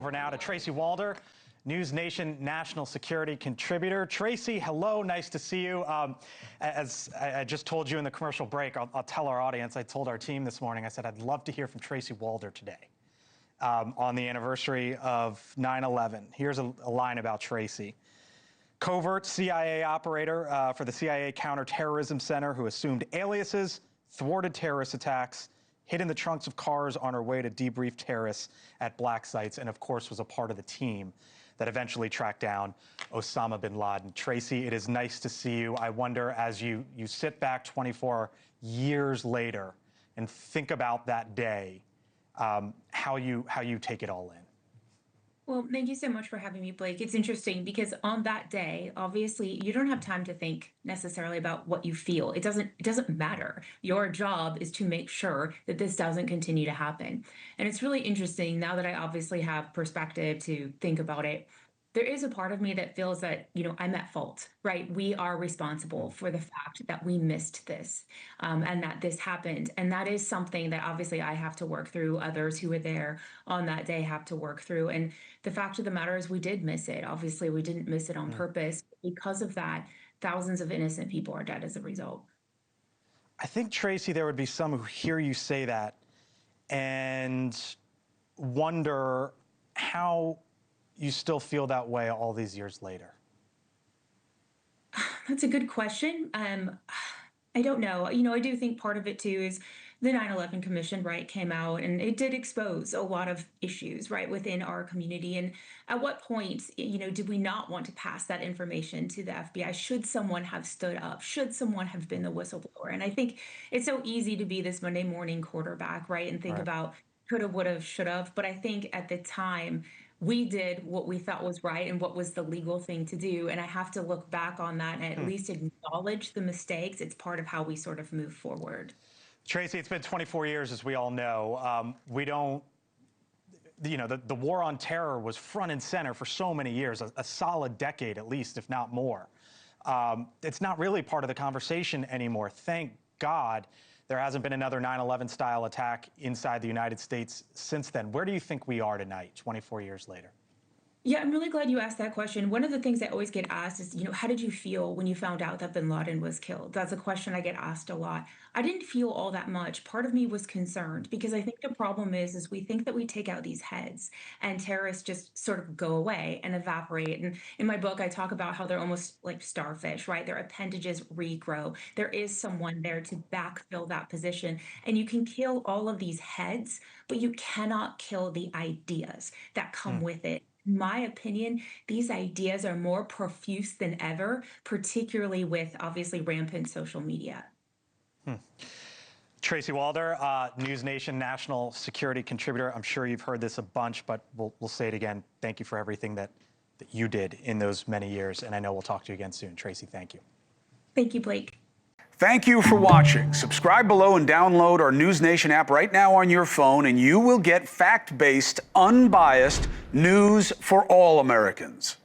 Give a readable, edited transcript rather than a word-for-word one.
Over now to Tracy Walder, NewsNation national security contributor. Tracy, hello, nice to see you. As I just told you in the commercial break, I'll tell our audience, I told our team this morning, I said I'd love to hear from Tracy Walder today on the anniversary of 9/11. Here's a line about Tracy. Covert CIA operator for the CIA Counterterrorism Center who assumed aliases, thwarted terrorist attacks, hid in the trunks of cars on her way to debrief terrorists at black sites, and of course was a part of the team that eventually tracked down Osama bin Laden. Tracy, it is nice to see you. I wonder, as you sit back 24 years later and think about that day, how you take it all in. Well, thank you so much for having me, Blake. It's interesting because on that day, obviously, you don't have time to think necessarily about what you feel. It doesn't matter. Your job is to make sure that this doesn't continue to happen. And it's really interesting now that I obviously have perspective to think about it. There is a part of me that feels that, I'm at fault, right? We are responsible for the fact that we missed this and that this happened. And that is something that obviously I have to work through. Others who were there on that day have to work through. And the fact of the matter is we did miss it. Obviously, we didn't miss it on purpose. Because of that, thousands of innocent people are dead as a result. I think, Tracy, there would be some who hear you say that and wonder how you still feel that way all these years later. That's a good question. I don't know. I do think part of it too is the 9/11 Commission, right, came out and it did expose a lot of issues, right, within our community. And at what point, did we not want to pass that information to the FBI? Should someone have stood up? Should someone have been the whistleblower? And I think it's so easy to be this Monday morning quarterback, right, and think Right. about coulda, woulda, shoulda. But I think at the time, we did what we thought was right and what was the legal thing to do. And I have to look back on that and at least acknowledge the mistakes. It's part of how we sort of move forward. Tracy, it's been 24 years, as we all know. We don't, the war on terror was front and center for so many years, a solid decade at least, if not more. It's not really part of the conversation anymore. Thank God there hasn't been another 9/11 style attack inside the United States since then. Where do you think we are tonight, 24 years later? Yeah, I'm really glad you asked that question. One of the things I always get asked is, how did you feel when you found out that bin Laden was killed? That's a question I get asked a lot. I didn't feel all that much. Part of me was concerned because I think the problem is we think that we take out these heads and terrorists just sort of go away and evaporate. And in my book, I talk about how they're almost like starfish, right? Their appendages regrow. There is someone there to backfill that position. And you can kill all of these heads, but you cannot kill the ideas that come with it. In my opinion, these ideas are more profuse than ever, particularly with obviously rampant social media. Tracy Walder, NewsNation national security contributor. I'm sure you've heard this a bunch, but we'll say it again. Thank you for everything that you did in those many years. And I know we'll talk to you again soon. Tracy, thank you. Thank you, Blake. Thank you for watching. Subscribe below and download our NewsNation app right now on your phone, and you will get fact-based, unbiased news for all Americans.